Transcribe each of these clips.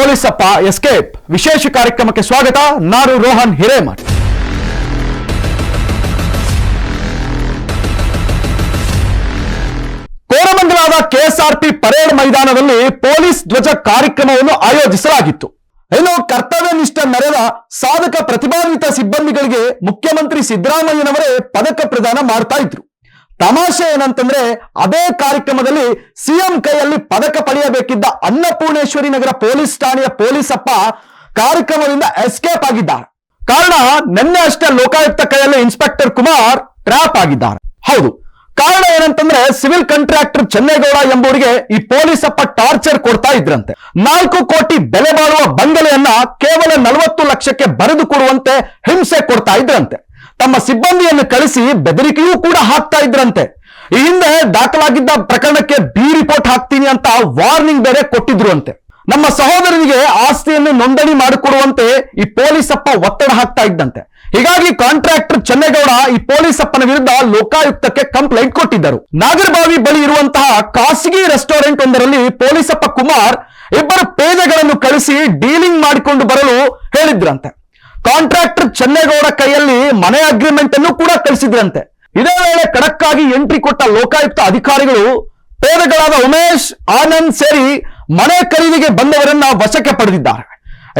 ಪೊಲೀಸಪ್ಪ escape ವಿಶೇಷ ಕಾರ್ಯಕ್ರಮಕ್ಕೆ ಸ್ವಾಗತ. ನಾನು ರೋಹನ್ ಹಿರೇಮಠ್. ಕೋರಮಂಗಲದ ಕೆಎಸ್ಆರ್ಪಿ ಪರೇಡ್ ಮೈದಾನದಲ್ಲಿ ಪೊಲೀಸ್ ಧ್ವಜ ಕಾರ್ಯಕ್ರಮವನ್ನು ಆಯೋಜಿಸಲಾಗಿತ್ತು. ಇನ್ನು ಕರ್ತವ್ಯ ನಿಷ್ಠ ಮೆರೆದ ಸಾಧಕ ಪ್ರತಿಭಾನ್ವಿತ ಸಿಬ್ಬಂದಿಗಳಿಗೆ ಮುಖ್ಯಮಂತ್ರಿ ಸಿದ್ದರಾಮಯ್ಯನವರೇ ಪದಕ ಪ್ರದಾನ ಮಾಡ್ತಾ ಇದ್ರು. ತಮಾಷೆ ಏನಂತಂದ್ರೆ ಅದೇ ಕಾರ್ಯಕ್ರಮದಲ್ಲಿ ಸಿಎಂ ಕೈಯಲ್ಲಿ ಪದಕ ಪಡೆಯಬೇಕಿದ್ದ ಅನ್ನಪೂರ್ಣೇಶ್ವರಿ ನಗರ ಪೊಲೀಸ್ ಠಾಣೆಯ ಪೊಲೀಸಪ್ಪ ಕಾರ್ಯಕ್ರಮದಿಂದ ಎಸ್ಕೇಪ್ ಆಗಿದ್ದಾರೆ. ಕಾರಣ ನಿನ್ನೆ ಅಷ್ಟೇ ಲೋಕಾಯುಕ್ತ ಕೈಯಲ್ಲಿ ಇನ್ಸ್ಪೆಕ್ಟರ್ ಕುಮಾರ್ ಟ್ರ್ಯಾಪ್ ಆಗಿದ್ದಾರೆ. ಹೌದು, ಕಾರಣ ಏನಂತಂದ್ರೆ ಸಿವಿಲ್ ಕಾಂಟ್ರಾಕ್ಟರ್ ಚೆನ್ನೇಗೌಡ ಎಂಬುವರಿಗೆ ಈ ಪೊಲೀಸಪ್ಪ ಟಾರ್ಚರ್ ಕೊಡ್ತಾ ಇದ್ರಂತೆ. 4 ಕೋಟಿ ಬೆಲೆ ಬಾಳುವ ಬಂಗಲೆಯನ್ನ ಕೇವಲ 40 ಲಕ್ಷಕ್ಕೆ ಬರೆದು ಕೊಡುವಂತೆ ಹಿಂಸೆ ಕೊಡ್ತಾ ಇದ್ರಂತೆ. ತಮ್ಮ ಸಿಬ್ಬಂದಿಯನ್ನು ಕಳಿಸಿ ಬೆದರಿಕೆಯೂ ಕೂಡ ಹಾಕ್ತಾ ಇದ್ರಂತೆ. ಈ ಹಿಂದೆ ದಾಖಲಾಗಿದ್ದ ಪ್ರಕರಣಕ್ಕೆ ಬಿ ರಿಪೋರ್ಟ್ ಹಾಕ್ತೀನಿ ಅಂತ ವಾರ್ನಿಂಗ್ ಬೇರೆ ಕೊಟ್ಟಿದ್ರು ಅಂತೆ. ನಮ್ಮ ಸಹೋದರನಿಗೆ ಆಸ್ತಿಯನ್ನು ನೋಂದಣಿ ಮಾಡಿಕೊಡುವಂತೆ ಈ ಪೊಲೀಸಪ್ಪ ಒತ್ತಡ ಹಾಕ್ತಾ ಇದ್ದಂತೆ. ಹೀಗಾಗಿ ಕಾಂಟ್ರಾಕ್ಟರ್ ಚೆನ್ನೇಗೌಡ ಈ ಪೊಲೀಸಪ್ಪನ ವಿರುದ್ಧ ಲೋಕಾಯುಕ್ತಕ್ಕೆ ಕಂಪ್ಲೇಂಟ್ ಕೊಟ್ಟಿದ್ದರು. ನಾಗರಬಾವಿ ಬಳಿ ಇರುವಂತಹ ಖಾಸಗಿ ರೆಸ್ಟೋರೆಂಟ್ ಒಂದರಲ್ಲಿ ಪೊಲೀಸಪ್ಪ ಕುಮಾರ್ ಇಬ್ಬರು ಪೇದೆಗಳನ್ನು ಕಳಿಸಿ ಡೀಲಿಂಗ್ ಮಾಡಿಕೊಂಡು ಬರಲು ಹೇಳಿದ್ರಂತೆ. ಕಾಂಟ್ರಾಕ್ಟರ್ ಚೆನ್ನೇಗೌಡ ಕೈಯಲ್ಲಿ ಮನೆ ಅಗ್ರಿಮೆಂಟ್ ಅನ್ನು ಕೂಡ ಕಳಿಸಿದ್ರಂತೆ. ಇದೇ ವೇಳೆ ಖಡಕ್ಕಾಗಿ ಎಂಟ್ರಿ ಕೊಟ್ಟ ಲೋಕಾಯುಕ್ತ ಅಧಿಕಾರಿಗಳು ಪೇದೆಗಳಾದ ಉಮೇಶ್, ಆನಂದ್ ಸೇರಿ ಮನೆ ಖರೀದಿಗೆ ಬಂದವರನ್ನ ವಶಕ್ಕೆ ಪಡೆದಿದ್ದಾರೆ.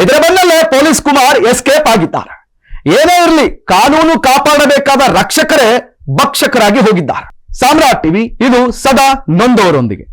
ಇದರ ಬೆನ್ನಲ್ಲೇ ಪೊಲೀಸ್ ಕುಮಾರ್ ಎಸ್ಕೇಪ್ ಆಗಿದ್ದಾರೆ. ಏನೇ ಇರಲಿ, ಕಾನೂನು ಕಾಪಾಡಬೇಕಾದ ರಕ್ಷಕರೇ ಭಕ್ಷಕರಾಗಿ ಹೋಗಿದ್ದಾರೆ. ಸಾಮ್ರಾಟ್ ಟಿವಿ, ಇದು ಸದಾ ನೊಂದವರೊಂದಿಗೆ.